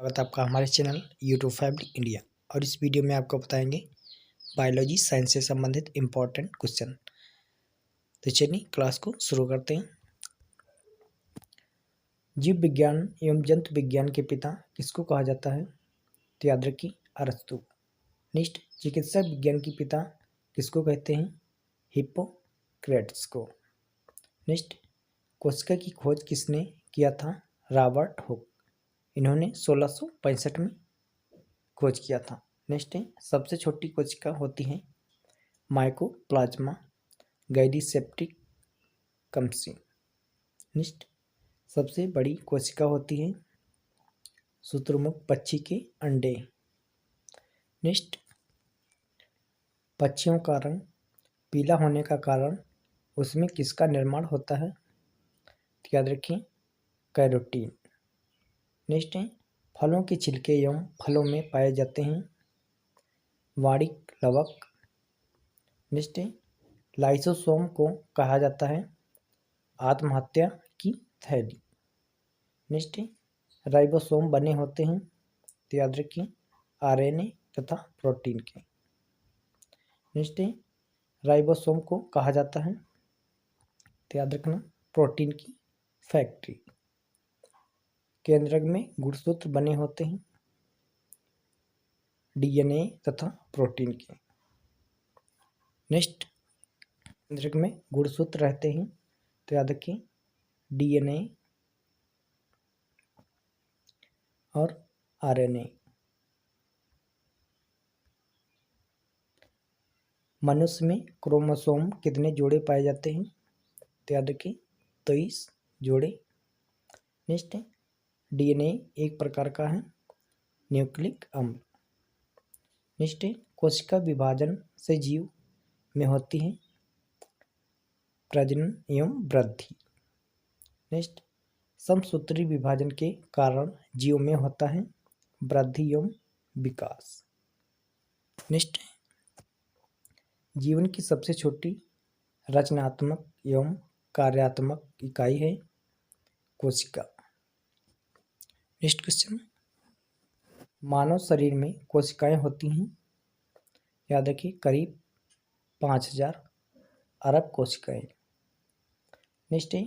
स्वागत है आपका हमारे चैनल यूट्यूब फैमिली इंडिया। और इस वीडियो में आपको बताएंगे बायोलॉजी साइंस से संबंधित इम्पोर्टेंट क्वेश्चन। तो चलिए क्लास को शुरू करते हैं। जीव विज्ञान एवं जंतु विज्ञान के पिता किसको कहा जाता है? तो याद रखिए अरस्तु। नेक्स्ट, चिकित्सा विज्ञान के पिता किसको कहते हैं? हिप्पोक्रेट्स को। नेक्स्ट, कोशिका की खोज किसने किया था? Robert Hooke. इन्होंने 1665 में खोज किया था। नेक्स्ट है, सबसे छोटी कोशिका होती है माइकोप्लाज्मा गैरीसेप्टिकम्सी। नेक्स्ट, सबसे बड़ी कोशिका होती है शुतुरमुर्ग पक्षी के अंडे। नेक्स्ट, पक्षियों का रंग पीला होने का कारण उसमें किसका निर्माण होता है? तो याद रखें कैरोटीन। नेक्स्ट है, फलों के छिलके एवं फलों में पाए जाते हैं वाणिक लवक। नेक्स्ट है, लाइसोसोम को कहा जाता है आत्महत्या की थैली। नेक्स्ट है, राइबोसोम बने होते हैं तो याद रखिए आरएनए तथा प्रोटीन के। नेक्स्ट है, राइबोसोम को कहा जाता है तो याद रखना प्रोटीन की फैक्ट्री। केंद्रक में गुणसूत्र बने होते हैं डीएनए तथा प्रोटीन के। नेक्स्ट, केंद्रक में गुणसूत्र रहते हैं तो याद रखिए डीएनए और आरएनए। मनुष्य में क्रोमोसोम कितने जोड़े पाए जाते हैं? तो याद रखिए 23 जोड़े। नेक्स्ट, डीएनए एक प्रकार का है न्यूक्लिक अम्ल। नेक्स्ट, कोशिका विभाजन से जीव में होती है प्रजनन एवं वृद्धि। नेक्स्ट, समसूत्री विभाजन के कारण जीव में होता है वृद्धि एवं विकास। नेक्स्ट, जीवन की सबसे छोटी रचनात्मक एवं कार्यात्मक इकाई है कोशिका। नेक्स्ट क्वेश्चन, मानव शरीर में कोशिकाएं होती हैं याद रखिए करीब 5000 अरब कोशिकाएं। नेक्स्ट है,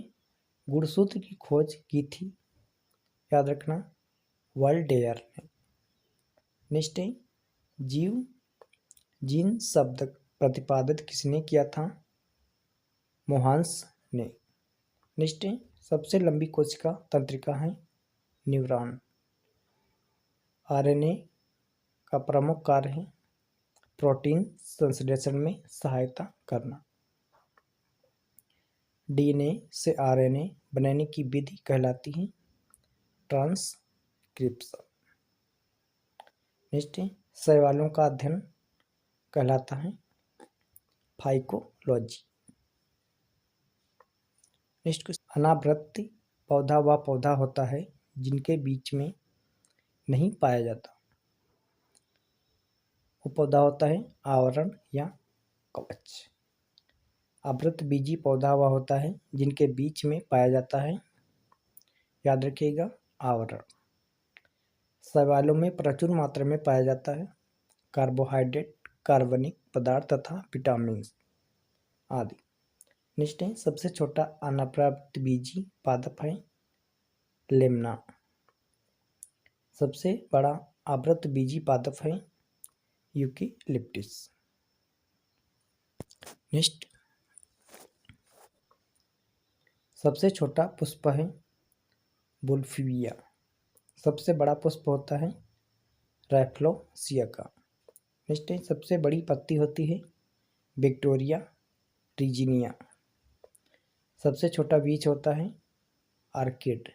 गुणसूत्र की खोज की थी याद रखना वॉल्डेयर ने। नेक्स्ट है, जीन शब्द प्रतिपादित किसने किया था? मोहांस ने। नेक्स्ट है, सबसे लंबी कोशिका तंत्रिका है न्यूरॉन। आरएनए का प्रमुख कार्य है प्रोटीन संश्लेषण में सहायता करना। डीएनए से आरएनए बनाने की विधि कहलाती है ट्रांसक्रिप्शन। नेक्स्ट है, शैवालों का अध्ययन कहलाता है फाइकोलॉजी। नेक्स्ट, अनावृत पौधा वह पौधा होता है जिनके बीच में नहीं पाया जाता। वो पौधा होता है आवरण या कवच। आवृत बीजी पौधा वह होता है जिनके बीच में पाया जाता है याद रखिएगा आवरण। शैवालों में प्रचुर मात्रा में पाया जाता है कार्बोहाइड्रेट, कार्बनिक पदार्थ तथा विटामिन आदि। नेक्स्ट है, सबसे छोटा अनावृत बीजी पादप है लेम्ना। सबसे बड़ा आवृत बीजी पादप है यूकेलिप्टस। नेक्स्ट, सबसे छोटा पुष्प है बुल्फिया। सबसे बड़ा पुष्प होता है रैफ्लोसिया का। नेक्स्ट है, सबसे बड़ी पत्ती होती है विक्टोरिया रीजिनिया। सबसे छोटा बीज होता है आर्किड।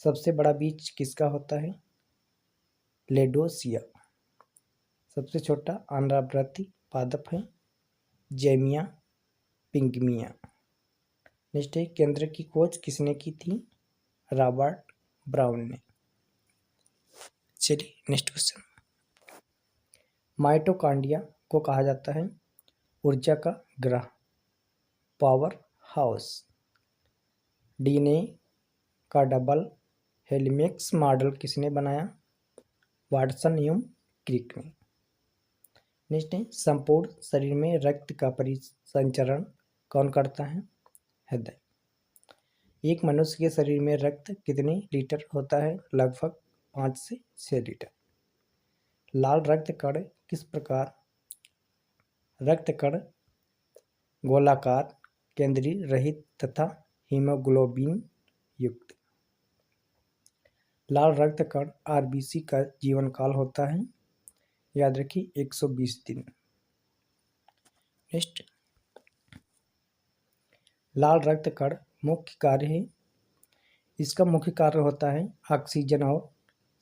सबसे बड़ा बीज किसका होता है लेडोसिया। सबसे छोटा अनावृत पादप है जेमिया पिंगमिया। नेक्स्ट है, केंद्र की खोज किसने की थी? रॉबर्ट ब्राउन ने। चलिए नेक्स्ट क्वेश्चन, माइटोकॉन्ड्रिया को कहा जाता है ऊर्जा का ग्रह पावर हाउस। डीएनए का डबल हेलिमेक्स मॉडल किसने बनाया? वाटसन एवं क्रिक ने। नेक्स्ट है, संपूर्ण शरीर में रक्त का परिसंचरण कौन करता है? हृदय। एक मनुष्य के शरीर में रक्त कितने लीटर होता है? लगभग 5 से 6 लीटर। लाल रक्त कण किस प्रकार? रक्त कण गोलाकार, केंद्रीय रहित तथा हीमोग्लोबिन युक्त। लाल रक्त कण आरबीसी का जीवन काल होता है, याद रखिए 120 दिन। नेक्स्ट, लाल रक्त कण मुख्य कार्य है, इसका मुख्य कार्य होता है ऑक्सीजन और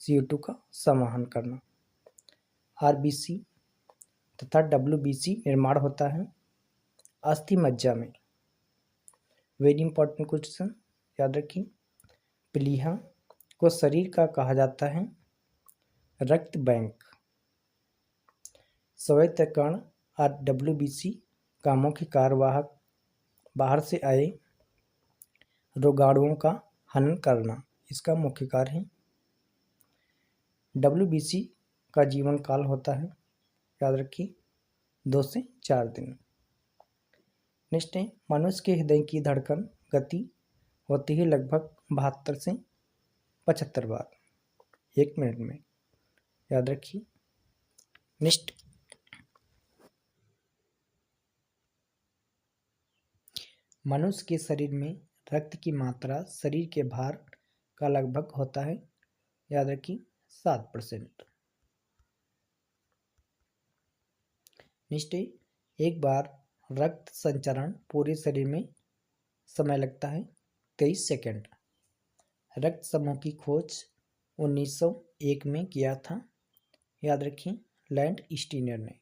CO2 का संवहन करना। आरबीसी तथा डब्ल्यूबीसी निर्माण होता है अस्थि मज्जा में। वेरी इंपॉर्टेंट क्वेश्चन, याद रखिए। प्लीहा को शरीर का कहा जाता है रक्त बैंक। स्वायत्त कण डब्ल्यूबीसी का मुख्य कार्यवाहक बाहर से आए रोगाणुओं का हनन करना, इसका मुख्य कार्य है। डब्ल्यूबीसी का जीवन काल होता है, याद रखिए 2 से 4 दिन। नेक्स्ट है, मनुष्य के हृदय की धड़कन गति होती है लगभग 72 से 75 बार 1 मिनट में, याद रखिए। नेक्स्ट, मनुष्य के शरीर में रक्त की मात्रा शरीर के भार का लगभग होता है, याद रखिए 7%। नेक्स्ट, एक बार रक्त संचरण पूरे शरीर में समय लगता है 23 सेकंड। रक्त समूह की खोज 1901 में किया था, याद रखिए लैंड स्टीनर ने।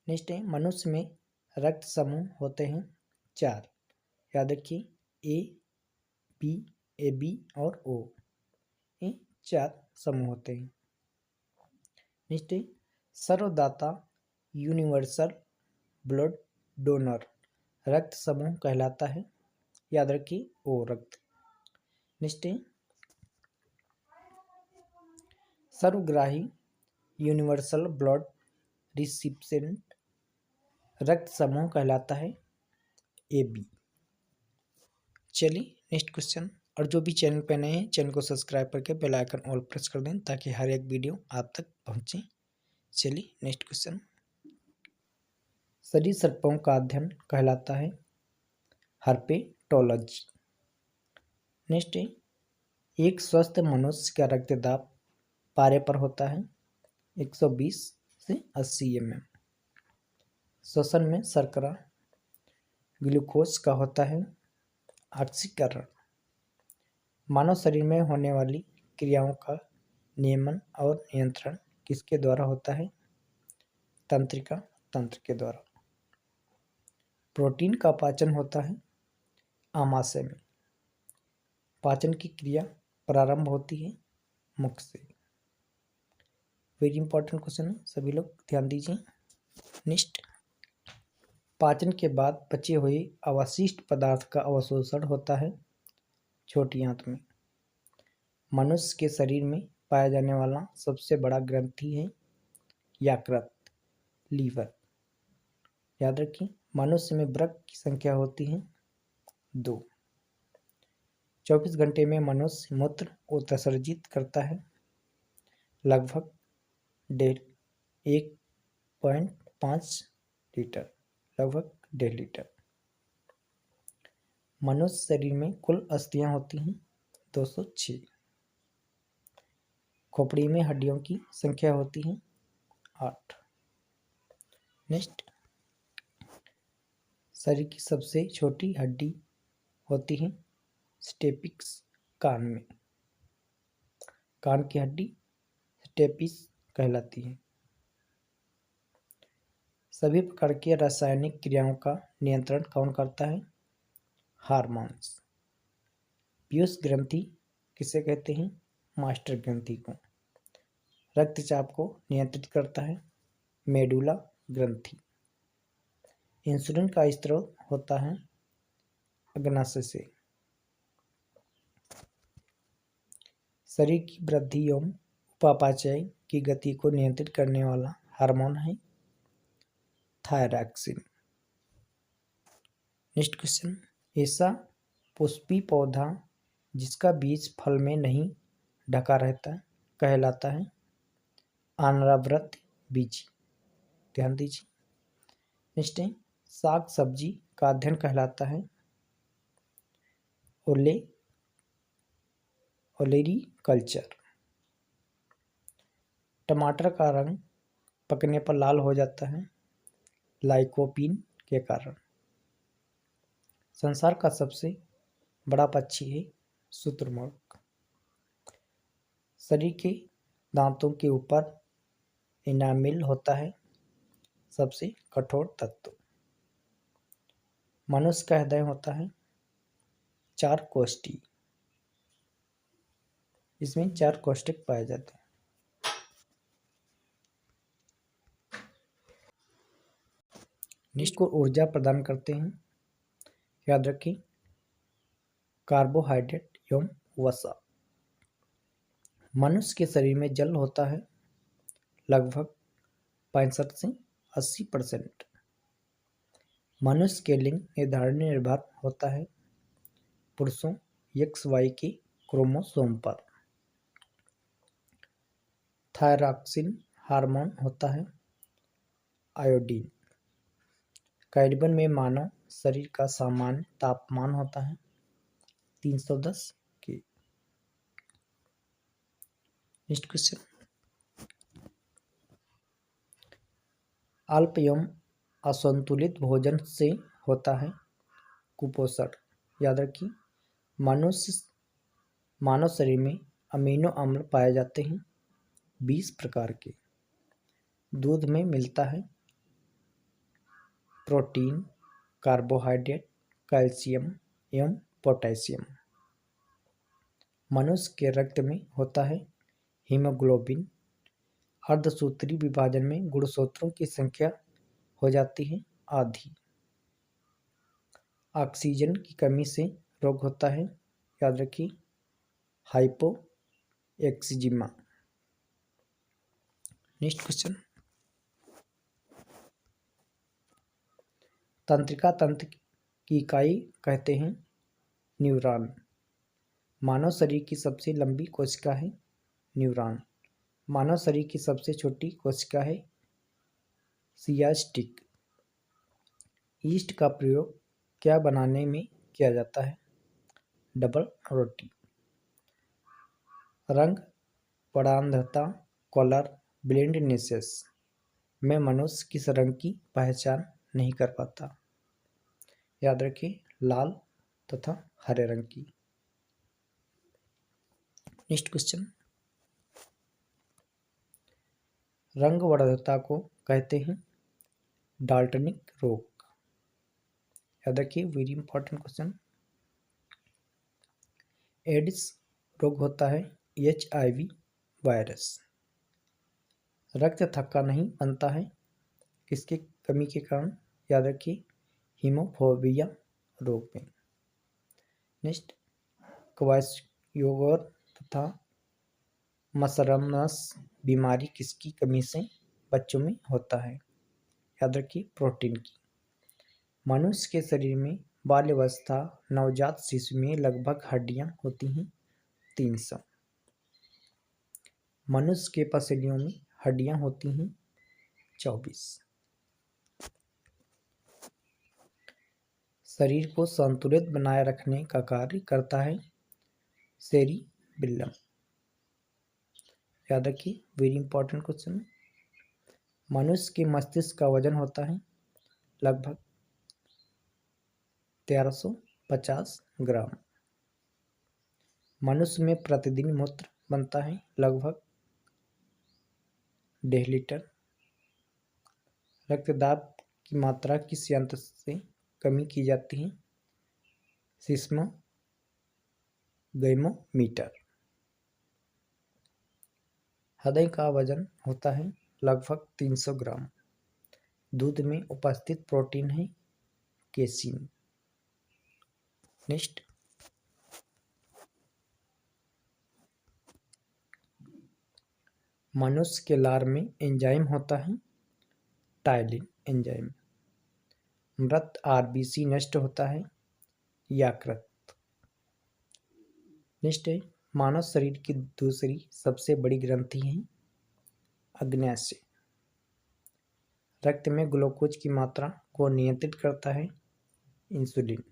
नेक्स्ट है, मनुष्य में रक्त समूह होते हैं 4, याद रखिए A, B, AB और O, ये 4 समूह होते हैं। नेक्स्ट है, सर्वदाता यूनिवर्सल ब्लड डोनर रक्त समूह कहलाता है, याद रखिए O रक्त। नेक्स्ट है, सर्वग्राही यूनिवर्सल ब्लड रिसिपिएंट रक्त समूह कहलाता है AB। चलिए नेक्स्ट क्वेश्चन, और जो भी चैनल पे नए हैं चैनल को सब्सक्राइब करके बेल आइकन ऑल प्रेस कर दें ताकि हर एक वीडियो आप तक पहुंचे। चलिए नेक्स्ट क्वेश्चन, सरीसृपों का अध्ययन कहलाता है हर्पेटोलॉजी। नेक्स्ट है, एक स्वस्थ मनुष्य का रक्तदाब पारे पर होता है 120 से 80 mm। श्वसन में शर्करा ग्लूकोज का होता है ऑक्सीकरण। मानव शरीर में होने वाली क्रियाओं का नियमन और नियंत्रण किसके द्वारा होता है? तंत्रिका तंत्र के द्वारा। प्रोटीन का पाचन होता है आमाशय में। पाचन की क्रिया प्रारंभ होती है मुख से। वेरी इंपॉर्टेंट क्वेश्चन है, सभी लोग ध्यान दीजिए। नेक्स्ट, पाचन के बाद बचे हुए अवशिष्ट पदार्थ का अवशोषण होता है छोटी आंत में। मनुष्य के शरीर में पाया जाने वाला सबसे बड़ा ग्रंथि है यकृत, लीवर। याद रखिए, मनुष्य में वृक्क की संख्या होती है 2। 24 घंटे में मनुष्य मूत्र उत्सर्जित करता है लगभग 1.5 लीटर, लगभग 1.5 लीटर। मनुष्य शरीर में कुल अस्थियां होती हैं 206। खोपड़ी में हड्डियों की संख्या होती है 8। नेक्स्ट, शरीर की सबसे छोटी हड्डी होती है स्टेपिक्स कान में। कान की हड्डी स्टेपिस कहलाती है। सभी प्रकार के रासायनिक क्रियाओं का नियंत्रण कौन करता है? हार्मोन्स। पीयूष ग्रंथि किसे कहते हैं? मास्टर ग्रंथि को। रक्तचाप को नियंत्रित करता है मेडुला ग्रंथि। इंसुलिन का स्रोत होता है अग्नाशय से। शरीर की वृद्धि एवं उपापचय की गति को नियंत्रित करने वाला हार्मोन है थायरॉक्सिन। नेक्स्ट क्वेश्चन, ऐसा पुष्पी पौधा जिसका बीज फल में नहीं ढका रहता कहलाता है अनावृत बीजी। ध्यान दीजिए। नेक्स्ट है, साग सब्जी का अध्ययन कहलाता है ओलेरी कल्चर। टमाटर का रंग पकने पर लाल हो जाता है लाइकोपीन के कारण। संसार का सबसे बड़ा पक्षी है शुतुरमुर्ग। शरीर के दांतों के ऊपर इनामिल होता है सबसे कठोर तत्व। मनुष्य का हृदय होता है 4 कोष्ठी, इसमें 4 कोष्ठक पाए जाते हैं। नेक्स्ट को ऊर्जा प्रदान करते हैं, याद रखें, कार्बोहाइड्रेट एवं वसा। मनुष्य के शरीर में जल होता है लगभग 65 से 80%। मनुष्य के लिंग निर्धारण निर्भर होता है पुरुषों XY के क्रोमोसोम पर। थायरॉक्सिन हार्मोन होता है आयोडीन। कैल्विन में मानव शरीर का सामान्य तापमान होता है 310 के। नेक्स्ट क्वेश्चन, अल्प एवं असंतुलित भोजन से होता है कुपोषण। याद रखिए, मानव शरीर में अमीनो अम्ल पाए जाते हैं 20 प्रकार के। दूध में मिलता है प्रोटीन, कार्बोहाइड्रेट, कैल्शियम एवं पोटेशियम। मनुष्य के रक्त में होता है हीमोग्लोबिन। अर्धसूत्री विभाजन में गुणसूत्रों की संख्या हो जाती है आधी। ऑक्सीजन की कमी से रोग होता है, याद रखिए, हाइपोएक्सिजिमा। नेक्स्ट क्वेश्चन, तंत्रिका तंत्र की इकाई कहते हैं न्यूरॉन। मानव शरीर की सबसे लंबी कोशिका है न्यूरॉन। मानव शरीर की सबसे छोटी कोशिका है सियास्टिक। ईस्ट का प्रयोग क्या बनाने में किया जाता है? डबल रोटी। रंग परांधता कलर ब्लाइंडनेस में मनुष्य किस रंग की पहचान नहीं कर पाता? याद रखिए, लाल तथा हरे रंग की। नेक्स्ट क्वेश्चन, रंग वर्धकता को कहते हैं डाल्टनिक रोग। याद रखिए, वेरी इंपॉर्टेंट क्वेश्चन। एड्स रोग होता है HIV वायरस। रक्त थक्का नहीं बनता है किसके कमी के कारण? याद रखिए, हीमोफोबिया रोग में। नेक्स्ट, क्वाशयोगर तथा मसरमस बीमारी किसकी कमी से बच्चों में होता है? याद रखिए, प्रोटीन की। मनुष्य के शरीर में बाल्यावस्था नवजात शिशु में लगभग हड्डियां होती हैं 300। मनुष्य के पसलियों में हड्डियां होती हैं 24। शरीर को संतुलित बनाए रखने का कार्य करता है सेरिबेलम। याद रखिए, वेरी इंपॉर्टेंट क्वेश्चन। मनुष्य के मस्तिष्क का वजन होता है लगभग 1350 ग्राम। मनुष्य में प्रतिदिन मूत्र बनता है लगभग 1.5 लीटर। रक्तदाब की मात्रा किस यंत्र से कमी की जाती है? सिस्मोगैमोमीटर। हृदय का वजन होता है लगभग 300 ग्राम। दूध में उपस्थित प्रोटीन है केसीन। नेक्स्ट, मनुष्य के लार में एंजाइम होता है टाइलिन एंजाइम। मृत आरबीसी नष्ट होता है यकृत। नेक्स्ट है मानव शरीर की दूसरी सबसे बड़ी ग्रंथि है अग्न्याशय। रक्त में ग्लूकोज की मात्रा को नियंत्रित करता है इंसुलिन।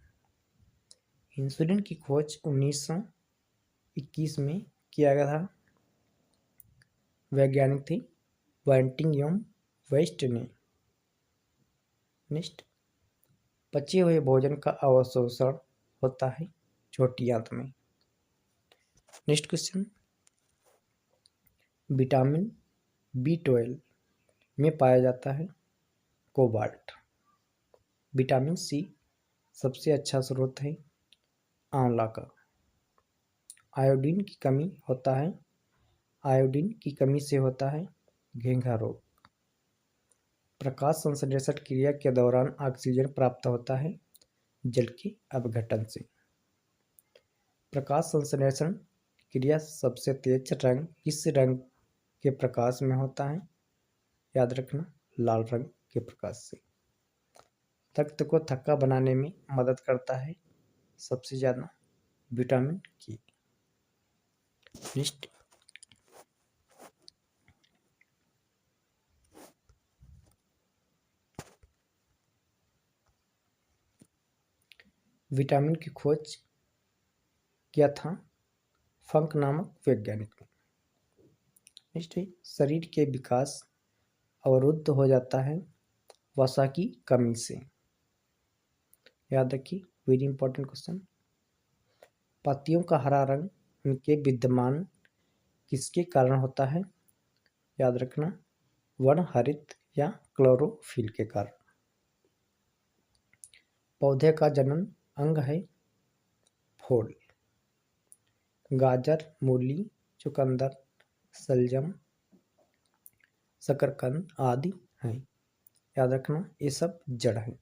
इंसुलिन की खोज 1921 में किया गया था। वैज्ञानिक थे बंटिंग एवं वेस्ट ने। नेक्स्ट पचे हुए भोजन का अवशोषण होता है छोटी आंत में। नेक्स्ट क्वेश्चन विटामिन B12 में पाया जाता है कोबाल्ट। विटामिन सी सबसे अच्छा स्रोत है आंवला का। आयोडीन की कमी होता है आयोडीन की कमी से होता है घेंघा रोग। प्रकाश संश्लेषण क्रिया के दौरान ऑक्सीजन प्राप्त होता है जल के अपघटन से। प्रकाश संश्लेषण क्रिया सबसे तेज रंग किस रंग के प्रकाश में होता है? याद रखना लाल रंग के प्रकाश से। रक्त को थक्का बनाने में मदद करता है सबसे ज़्यादा विटामिन के। नेक्स्ट विटामिन की खोज किया था फंक नामक वैज्ञानिक ने। नेक्स्ट है शरीर के विकास अवरुद्ध हो जाता है वसा की कमी से। याद रखिए वेरी इंपॉर्टेंट क्वेश्चन। पत्तियों का हरा रंग उनके विद्यमान किसके कारण होता है? याद रखना वर्णहरित या क्लोरोफिल के कारण। पौधे का जनन अंग है फूल। गाजर मूली चुकंदर सलजम शकरकंद आदि हैं। याद रखना ये सब जड़ हैं।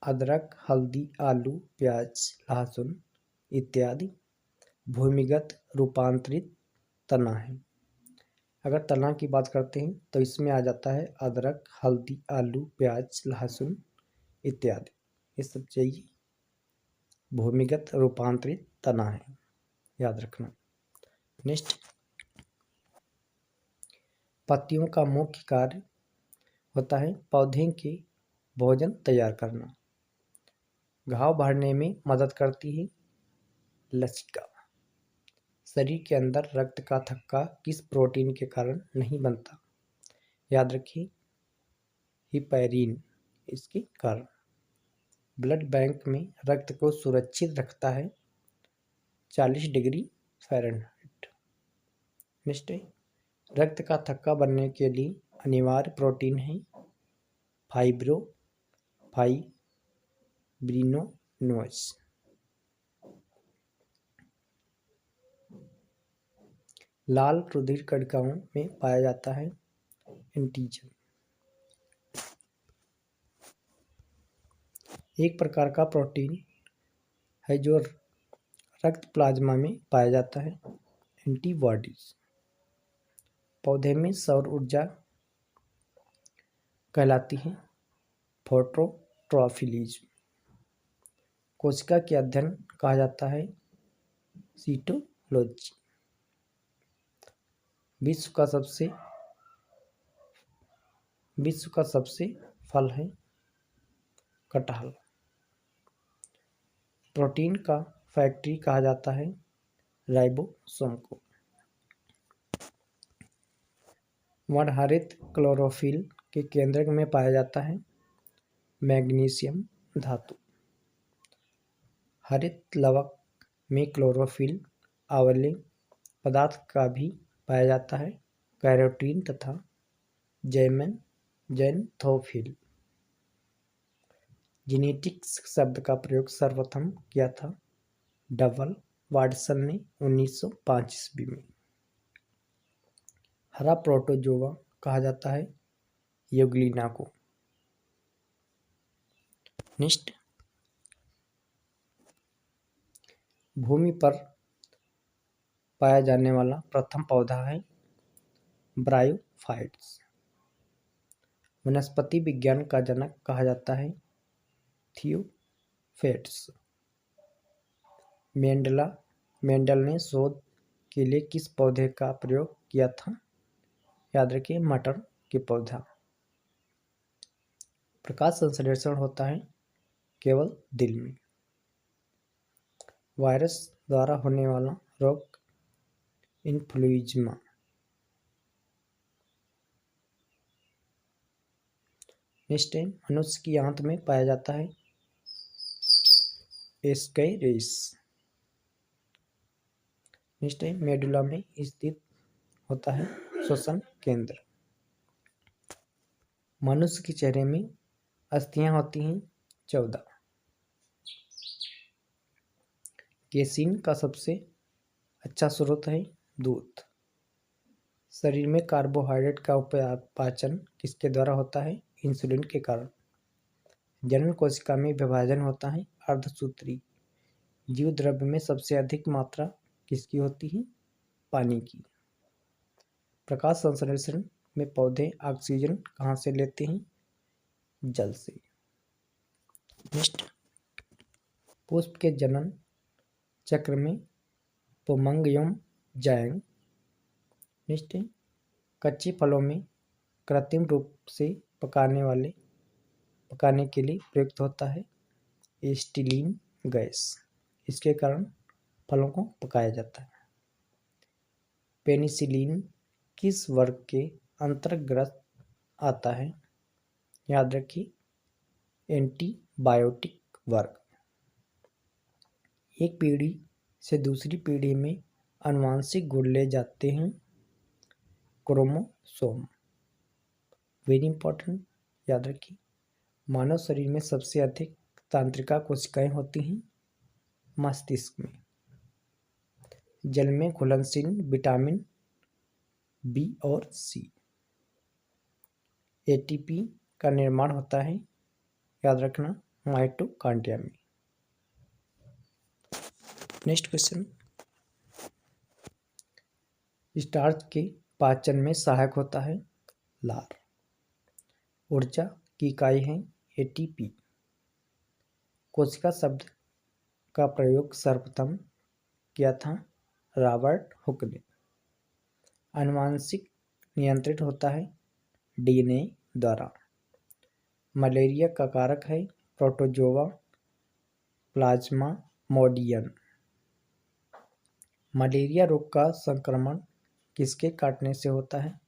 अदरक हल्दी आलू प्याज लहसुन इत्यादि भूमिगत रूपांतरित तना है। अगर तना की बात करते हैं तो इसमें आ जाता है अदरक हल्दी आलू प्याज लहसुन इत्यादि। ये सब चाहिए भूमिगत रूपांतरित तना है। याद रखना। नेक्स्ट पत्तियों का मुख्य कार्य होता है पौधे के भोजन तैयार करना। घाव भरने में मदद करती है लसिका। शरीर के अंदर रक्त का थक्का किस प्रोटीन के कारण नहीं बनता? याद रखिए हिपैरिन इसके कारण। ब्लड बैंक में रक्त को सुरक्षित रखता है 40 डिग्री फ़ारेनहाइट। नेक्स्ट रक्त का थक्का बनने के लिए अनिवार्य प्रोटीन है फाइब्रिनोजेन। लाल रुधिर कणिकाओं में पाया जाता है एंटीजन। एक प्रकार का प्रोटीन है जो रक्त प्लाज्मा में पाया जाता है एंटीबॉडीज। पौधे में सौर ऊर्जा कहलाती है फोटोट्रॉपिज्म। कोशिका के अध्ययन कहा जाता है सीटोलॉजी। विश्व का सबसे फल है कटहल। प्रोटीन का फैक्ट्री कहा जाता है राइबोसोम को। वर्णहरित क्लोरोफिल के केंद्रक में पाया जाता है मैग्नीशियम धातु। हरित लवक में क्लोरोफिल आवली पदार्थ का भी पाया जाता है कैरोटीन तथा ज़ैंथोफिल। जेनेटिक्स शब्द का प्रयोग सर्वप्रथम किया था डबल वाटसन ने 1905 ईस्वी में। हरा प्रोटोजोआ कहा जाता है यूग्लिना को। नेक्स्ट भूमि पर पाया जाने वाला प्रथम पौधा है ब्रायोफाइट्स। वनस्पति विज्ञान का जनक कहा जाता है थियोफेट्स। मेंडल ने शोध के लिए किस पौधे का प्रयोग किया था? याद रखिए, मटर के पौधा। प्रकाश संश्लेषण होता है केवल दिल में। वायरस द्वारा होने वाला रोग इन्फ्लुएंजा। नेक्स्ट है, मनुष्य की आंत में पाया जाता है एस्केरिस। नेक्स्ट है, मेडुला में स्थित होता है श्वसन केंद्र। मनुष्य के चेहरे में अस्थियां होती हैं 14। केसीन का सबसे अच्छा स्रोत है दूध। शरीर में कार्बोहाइड्रेट का उपापचय किसके द्वारा होता है? इंसुलिन के कारण। जनन कोशिका में विभाजन होता है अर्धसूत्री। जीव द्रव्य में सबसे अधिक मात्रा किसकी होती है? पानी की। प्रकाश संश्लेषण में पौधे ऑक्सीजन कहाँ से लेते हैं? जल से। नेक्स्ट, पुष्प के जनन चक्र में पुमंग एवं जायंग। नेक्स्ट, कच्चे फलों में कृत्रिम रूप से पकाने के लिए प्रयुक्त होता है एसिटिलीन गैस। इसके कारण फलों को पकाया जाता है। पेनिसिलिन किस वर्ग के अंतर्गत आता है? याद रखिए, एंटीबायोटिक वर्ग। एक पीढ़ी से दूसरी पीढ़ी में आनुवांशिक गुण ले जाते हैं क्रोमोसोम। वेरी इंपॉर्टेंट, याद रखिए। मानव शरीर में सबसे अधिक तंत्रिका कोशिकाएं होती हैं मस्तिष्क में। जल में घुलनशील विटामिन बी और सी। एटीपी का निर्माण होता है, याद रखना, माइटोकॉन्ड्रिया में। नेक्स्ट क्वेश्चन, स्टार्च के पाचन में सहायक होता है लार। ऊर्जा की इकाई है एटीपी। कोशिका शब्द का प्रयोग सर्वप्रथम किया था रॉबर्ट हुक ने। आनुवांशिक नियंत्रित होता है डीएनए द्वारा। मलेरिया का कारक है प्रोटोजोआ प्लाज्मामोडियम। मलेरिया रोग का संक्रमण किसके काटने से होता है?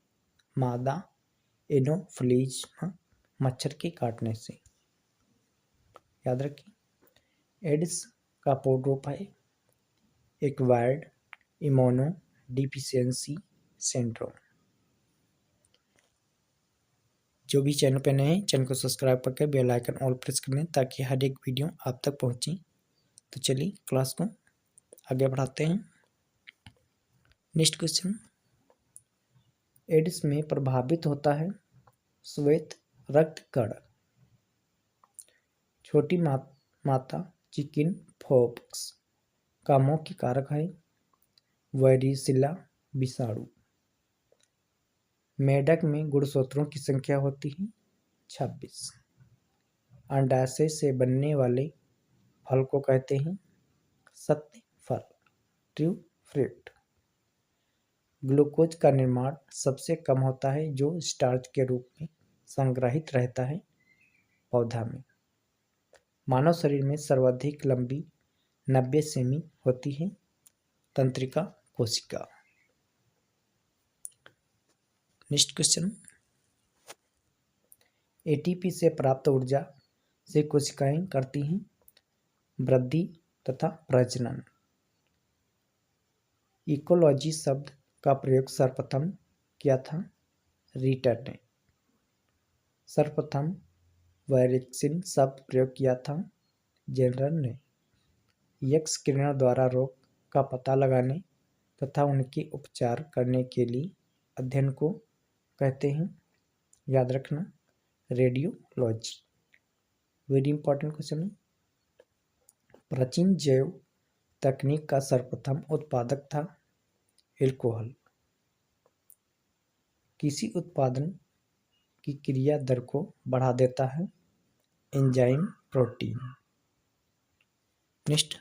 मादा एनोफ्िलीज मच्छर के काटने से। याद रखिए, एड्स का पूर्ण रूप है एक्वायर्ड इम्यूनो डिफिशियंसी सिंड्रोम। जो भी चैनल पे नए हैं, चैनल को सब्सक्राइब करके बेल आइकन ऑल प्रेस कर लें ताकि हर एक वीडियो आप तक पहुंचे। तो चलिए क्लास को आगे बढ़ाते हैं। नेक्स्ट क्वेश्चन, एड्स में प्रभावित होता है श्वेत रक्त कण। छोटी माता चिकन पॉक्स का मुख्य कारक है वैरिसिला विषाणु। मेढक में गुणसूत्रों की संख्या होती है 26। अंडाशय से बनने वाले फल को कहते हैं सत्य फल, ट्रू फ्रूट। ग्लूकोज का निर्माण सबसे कम होता है जो स्टार्च के रूप में संग्रहित रहता है पौधा में। मानव शरीर में सर्वाधिक लंबी 90 सेमी होती है तंत्रिका कोशिका। नेक्स्ट क्वेश्चन, एटीपी से प्राप्त ऊर्जा से कोशिकाएं करती हैं वृद्धि तथा प्रजनन। इकोलॉजी शब्द का प्रयोग सर्वप्रथम किया था रीटर ने। सर्वप्रथम वैक्सीन शब्द प्रयोग किया था जेनर ने। एक्स किरणों द्वारा रोग का पता लगाने तथा उनके उपचार करने के लिए अध्ययन को कहते हैं, याद रखना, रेडियोलॉजी। वेरी इंपॉर्टेंट क्वेश्चन है। प्राचीन जैव तकनीक का सर्वप्रथम उत्पादक था एल्कोहल। किसी उत्पादन की क्रिया दर को बढ़ा देता है? Enzyme, protein. नेक्स्ट,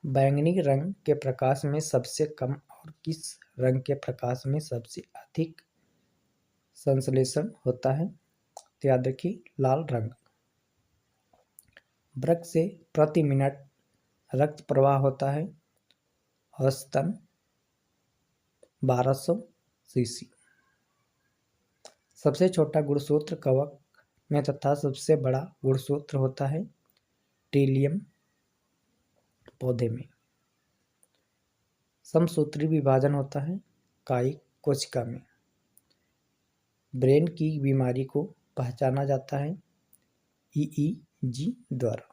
बैंगनी रंग के प्रकाश में सबसे कम और किस रंग के प्रकाश में सबसे अधिक संश्लेषण होता है? तो याद रखिए, लाल रंग। वृक्क से प्रति मिनट रक्त प्रवाह होता है औसतन 1200 सीसी। सबसे छोटा गुणसूत्र कवक में तथा सबसे बड़ा गुणसूत्र होता है टीलियम पौधे में। समसूत्री विभाजन होता है कायिक कोशिका में। ब्रेन की बीमारी को पहचाना जाता है ईईजी द्वारा।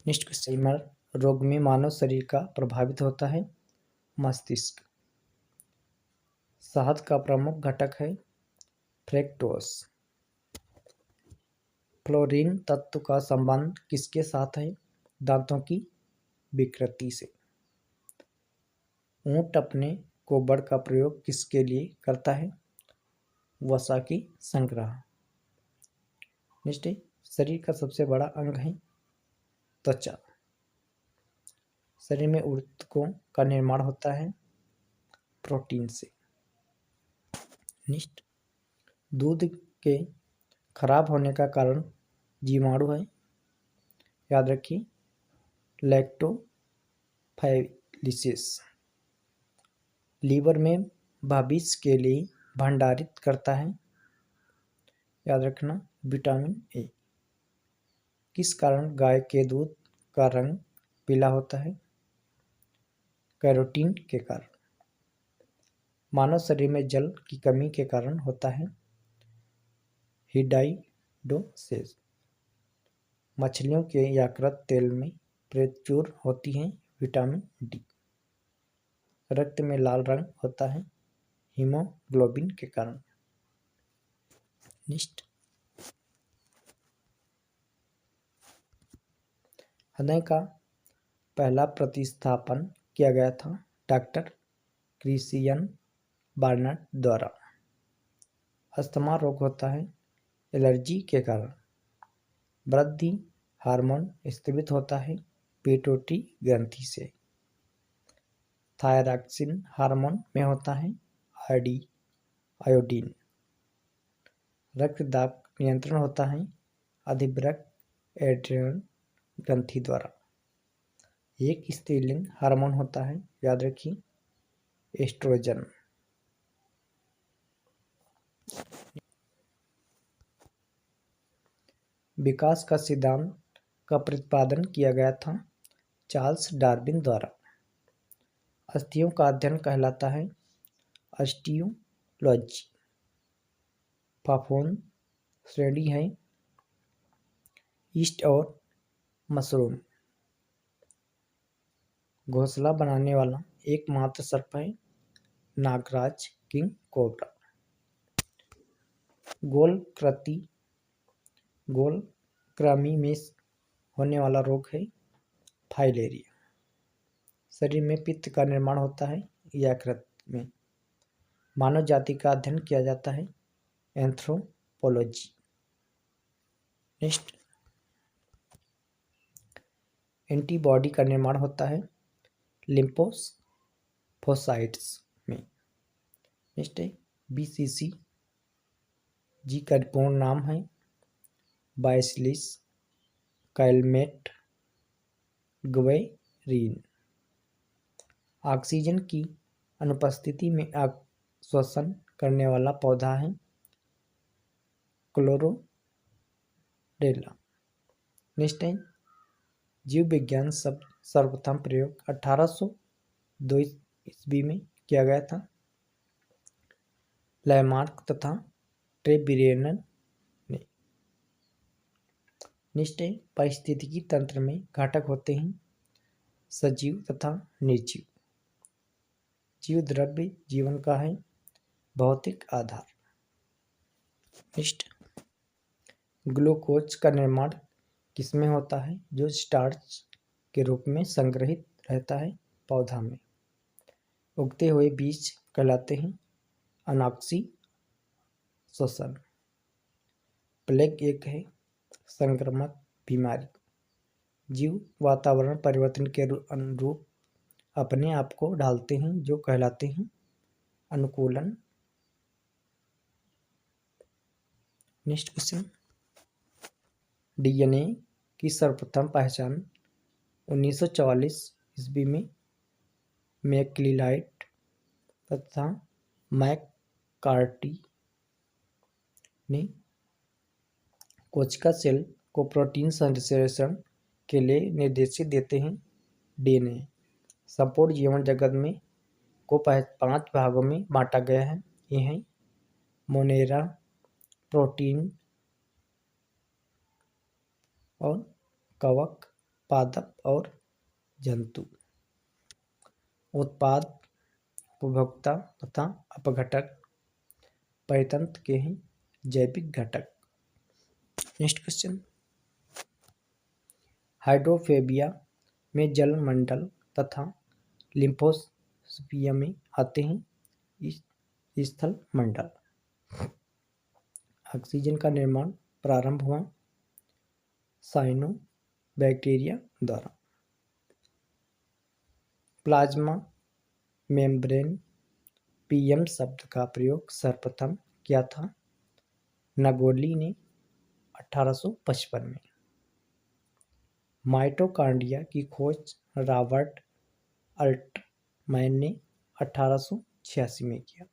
नेक्स्ट क्वेश्चन, रोग में मानव शरीर का प्रभावित होता है मस्तिष्क। शहद का प्रमुख घटक है फ्रैक्टोज। फ्लोरीन तत्व का संबंध किसके साथ है? दांतों की विकृति से। ऊंट अपने गोबर का प्रयोग किसके लिए करता है? वसा की संग्रह। नेक्स्ट, शरीर का सबसे बड़ा अंग है त्वचा। शरीर में ऊतकों का निर्माण होता है प्रोटीन से। नेक्स्ट, दूध के खराब होने का कारण जीवाणु है। याद रखिए, लैक्टोफाइलिसिस। लीवर में भविष्य के लिए भंडारित करता है, याद रखना, विटामिन ए। किस कारण गाय के दूध का रंग पीला होता है? कैरोटीन के कारण। मानव शरीर में जल की कमी के कारण होता है हिडाइडोसिस। मछलियों के यकृत तेल में प्रचुर होती है विटामिन डी। रक्त में लाल रंग होता है हीमोग्लोबिन के कारण। नेक्स्ट, हृदय का पहला प्रतिस्थापन किया गया था डॉक्टर क्रिश्चियन बार्नट द्वारा। अस्थमा रोग होता है एलर्जी के कारण। वृद्धि हार्मोन स्रावित होता है पिट्यूटरी ग्रंथि से। थायरॉक्सिन हार्मोन में होता है आयोडीन। रक्तदाब नियंत्रण होता है अधिवृक्क एड्रिनल ग्रंथि द्वारा। एक स्त्रीलिंग हार्मोन होता है, याद रखिए, एस्ट्रोजन। विकास का सिद्धांत का प्रतिपादन किया गया था चार्ल्स डार्विन द्वारा। अस्थियों का अध्ययन कहलाता है ऑस्टियोलॉजी। फाफोन श्रेणी है ईस्ट और मशरूम। घोंसला बनाने वाला एकमात्र सर्प है नागराज किंग कोबरा। गोलकृमि में होने वाला रोग है फाइलेरिया। शरीर में पित्त का निर्माण होता है यकृत में। मानव जाति का अध्ययन किया जाता है एंथ्रोपोलॉजी। नेक्स्ट, एंटीबॉडी का निर्माण होता है लिम्फोसाइट्स में। नेक्स्ट है बीसीसी जी का पूर्ण नाम है बाइसिलिस कैलमेट ग्वेरीन। ऑक्सीजन की अनुपस्थिति में श्वसन करने वाला पौधा है क्लोरोडेला। नेक्स्ट है जीव विज्ञान सर्वप्रथम प्रयोग 1802 ईस्वी में किया गया था लैमार्क तथा ट्रेबियरन ने। नेक्स्ट है पारिस्थितिकी तंत्र में घटक होते हैं सजीव तथा निर्जीव। जीव द्रव्य जीवन का है भौतिक आधार। नेक्स्ट, ग्लूकोज का निर्माण किसमें होता है? जो स्टार्च के रूप में संग्रहित रहता है पौधा में। उगते हुए बीज कहलाते हैं अनॉक्सी श्वसन। प्लेग एक है संक्रामक बीमारी। जीव वातावरण परिवर्तन के अनुरूप अपने आप को ढालते हैं जो कहलाते हैं अनुकूलन। नेक्स्ट क्वेश्चन, डीएनए की सर्वप्रथम पहचान 1944 ईस्वी में मैकलिलाइट तथा मैककार्टी ने कोशिका सेल को प्रोटीन संश्लेषण के लिए निर्देशित देते हैं। डीएनए संपूर्ण जीवन जगत में को 5 भागों में बांटा गया है। ये हैं मोनेरा, प्रोटीन और कवक, पादप और जंतु। उत्पाद, उपभोक्ता तथा अपघटक परितंत्र के हैं जैविक घटक। नेक्स्ट क्वेश्चन, हाइड्रोफोबिया में जल मंडल तथा लिम्फोस्फीयर में आते हैं स्थल मंडल। ऑक्सीजन का निर्माण प्रारंभ हुआ साइनो बैक्टीरिया द्वारा। प्लाज्मा मेम्ब्रेन पीएम शब्द का प्रयोग सर्वप्रथम किया था नगोली ने 1855 में। माइटोकांड्रिया की खोज रॉबर्ट अल्टमैन ने 1886 में किया।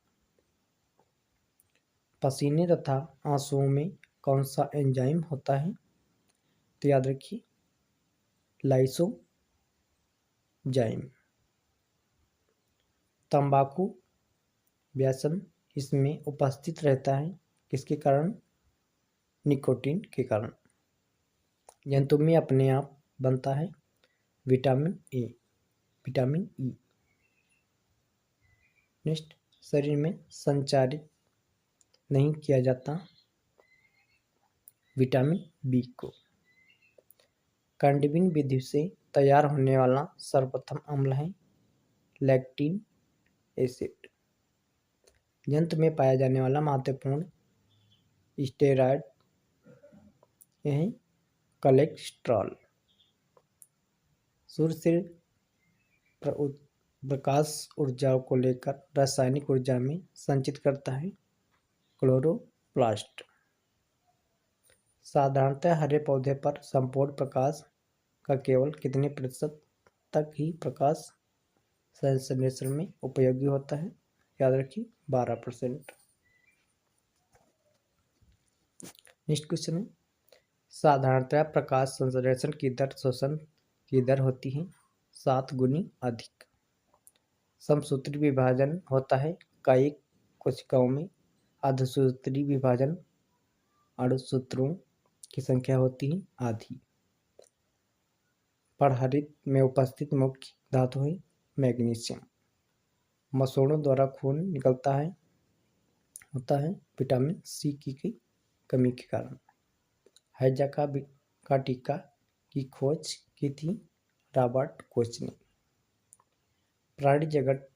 पसीने तथा आंसुओं में कौन सा एंजाइम होता है? तो याद रखिए लाइसोजाइम। तंबाकू व्यसन इसमें उपस्थित रहता है किसके कारण? निकोटीन के कारण। जंतु में अपने आप बनता है विटामिन ई। नेक्स्ट, शरीर में संचारित नहीं किया जाता विटामिन बी को। कैडमिन विधि से तैयार होने वाला सर्वप्रथम अम्ल है लैक्टिक एसिड। जंतु में पाया जाने वाला महत्वपूर्ण स्टेरॉयड है कोलेस्ट्रॉल। सूर्य से प्रकाश ऊर्जा को लेकर रासायनिक ऊर्जा में संचित करता है क्लोरोप्लास्ट। साधारणतः हरे पौधे पर संपूर्ण प्रकाश का केवल कितने प्रतिशत तक ही प्रकाश संश्लेषण में उपयोगी होता है? याद रखिए 12%। नेक्स्ट क्वेश्चन है, साधारणतः प्रकाश संश्लेषण की दर शोषण की दर होती है 7 गुनी अधिक। समसूत्री विभाजन होता है कई कोशिकाओं में। अर्धसूत्री विभाजन अणुसूत्रों की संख्या होती है आधी। परहरित में उपस्थित मुख्य धातु है मैग्नीशियम। मसूड़ों द्वारा खून निकलता है होता है विटामिन सी की कमी के कारण। हैजा का टीका की खोज की थी रॉबर्ट कोच ने। प्राणी जगत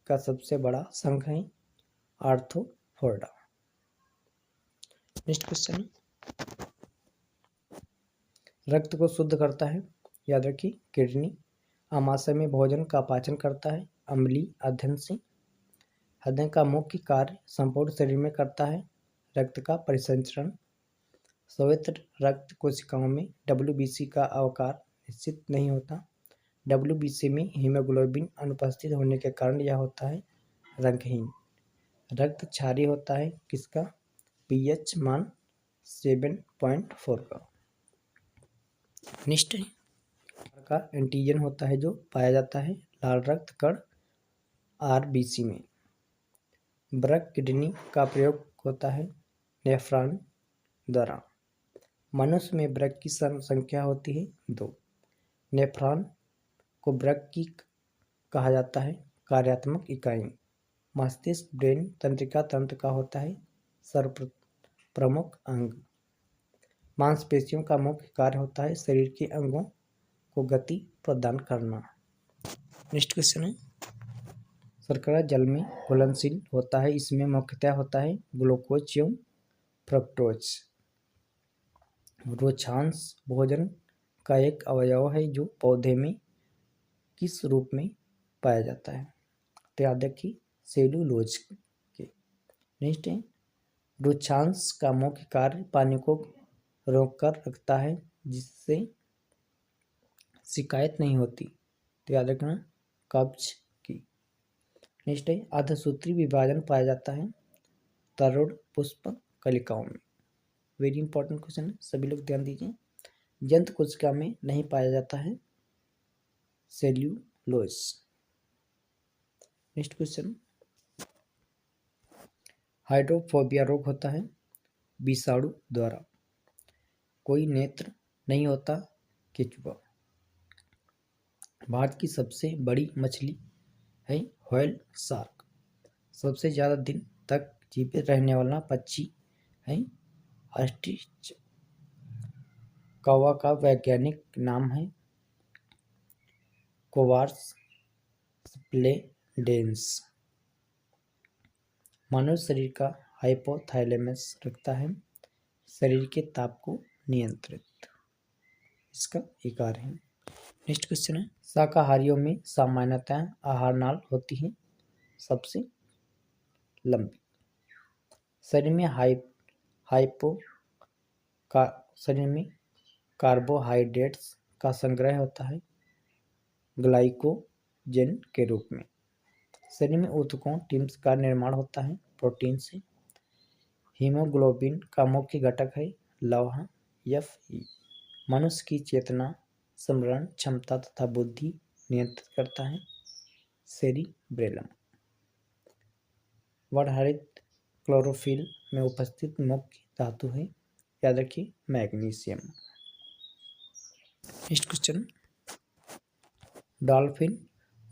का सबसे बड़ा संघ है आर्थ्रोपोडा। नेक्स्ट क्वेश्चन, रक्त को शुद्ध करता है, याद रखिए किडनी। आमाशय में भोजन का पाचन करता है अम्लीय अध्ययन से। हृदय का मुख्य कार्य संपूर्ण शरीर में करता है रक्त का परिसंचरण। श्वेत रक्त कोशिकाओं में WBC का आकार निश्चित नहीं होता। WBC में हीमोग्लोबिन अनुपस्थित होने के कारण यह होता है रंगहीन। रक्त क्षारीय होता है किसका? pH मान 7.4 का। नेक्स्ट का एंटीजन होता है जो पाया जाता है लाल रक्त कण RBC में। वृक्क किडनी का प्रयोग होता है नेफ्रॉन द्वारा। मनुष्य में वृक्क की संख्या होती है 2। नेफ्रॉन को वृक्क की कहा जाता है कार्यात्मक इकाई। मस्तिष्क ब्रेन तंत्रिका तंत्र का होता है सर्व प्रमुख अंग। मांसपेशियों का मुख्य कार्य होता है शरीर के अंगों को गति प्रदान करना। नेक्स्ट क्वेश्चन है, शर्करा जल में घुलनशील होता है। इसमें मुख्यतः होता है ग्लूकोज एवं फ्रक्टोज। रोक्षांश भोजन का एक अवयव है जो पौधे में किस रूप में पाया जाता है? तो याद रखिए सेलुलोज के। नेक्स्ट है रोक्षांश का मुख्य कार्य पानी को रोक कर रखता है जिससे शिकायत नहीं होती। तो याद रखना कब्ज की। नेक्स्ट है अर्धसूत्री विभाजन पाया जाता है तरुण पुष्प कलिकाओं में। वेरी इंपॉर्टेंट क्वेश्चन है, सभी लोग ध्यान दीजिए। जंत कोशिका में नहीं पाया जाता है सेल्यूलोज। नेक्स्ट क्वेश्चन हाइड्रोफोबिया रोग होता है विषाणु द्वारा। कोई नेत्र नहीं होता केचुआ। भारत की सबसे बड़ी मछली है व्हेल शार्क। सबसे ज़्यादा दिन तक जीवित रहने वाला पक्षी है ऑस्ट्रिच। कौवा का वैज्ञानिक नाम है कोवार्स स्प्लेंडेंस। मानव शरीर का हाइपोथैलेमस रखता है शरीर के ताप को नियंत्रित। इसका एक कार्य है। नेक्स्ट क्वेश्चन है शाकाहारियों में सामान्यतः आहार नाल होती है सबसे लंबी। शरीर में कार्बोहाइड्रेट्स का संग्रह होता है ग्लाइकोजन के रूप में। शरीर में ऊतकों टिम्स का निर्माण होता है प्रोटीन से। हीमोग्लोबिन का मुख्य घटक है लौह Fe। मनुष्य की चेतना स्मरण क्षमता तथा बुद्धि नियंत्रित करता है सेरिब्रेलम। वर्णहरित क्लोरोफिल में उपस्थित मुख्य धातु है याद रखिए मैग्नीशियम। नेक्स्ट क्वेश्चन डॉल्फिन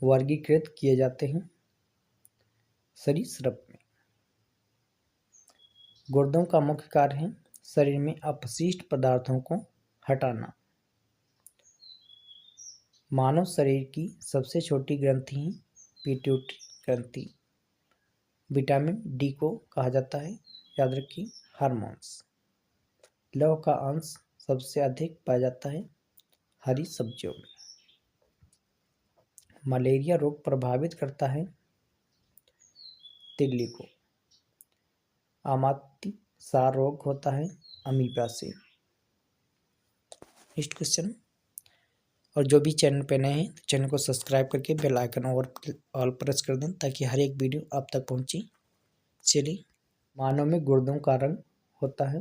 वर्गीकृत किए जाते हैं सरीसृप में। गुर्दों का मुख्य कार्य है शरीर में अपशिष्ट पदार्थों को हटाना। मानव शरीर की सबसे छोटी ग्रंथि है पिट्यूटरी ग्रंथि। विटामिन डी को कहा जाता है याद रखिए हार्मोन्स। लौह का अंश सबसे अधिक पाया जाता है हरी सब्जियों में। मलेरिया रोग प्रभावित करता है तिगली को। अमात्यसार रोग होता है अमीबा से। नेक्स्ट क्वेश्चन और जो भी चैनल पे नए हैं तो चैनल को सब्सक्राइब करके बेल आइकन और ऑल प्रेस कर दें ताकि हर एक वीडियो आप तक पहुंचे। चलिए मानव में गुर्दों का रंग होता है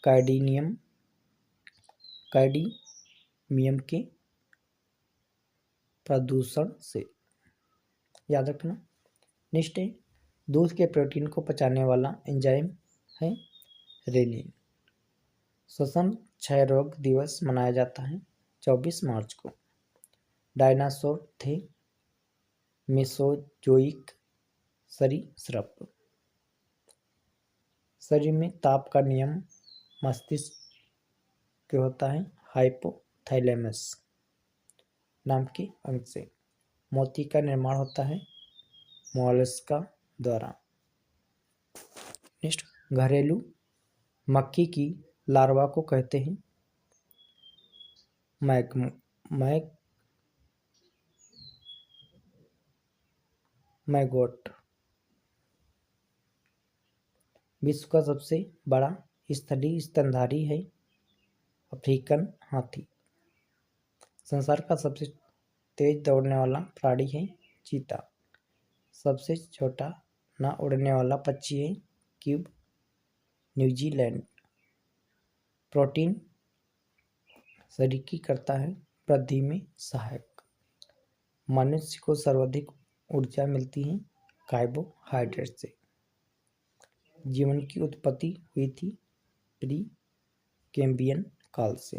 कैडमियम के प्रदूषण से याद रखना। नेक्स्ट है दूध के प्रोटीन को पचाने वाला एंजाइम है रेनिन। श्वसन क्षय रोग दिवस मनाया जाता है 24 मार्च को। डायनासोर थे मेसोजोइक सरीसृप। शरीर में ताप का नियम मस्तिष्क के होता है हाइपोथैलेमस नाम के अंग से। मोती का निर्माण होता है मोलस्का द्वारा। नेक्स्ट घरेलू मक्खी की लार्वा को कहते हैं मैगोट। विश्व का सबसे बड़ा स्थलीय स्तनधारी है अफ्रीकन हाथी। संसार का सबसे तेज दौड़ने वाला प्राणी है चीता। सबसे छोटा न उड़ने वाला पक्षी है क्यूब न्यूजीलैंड। प्रोटीन शरीर की करता है वृद्धि में सहायक। मनुष्य को सर्वाधिक ऊर्जा मिलती है कार्बोहाइड्रेट से। जीवन की उत्पत्ति हुई थी प्री कैम्ब्रियन काल से।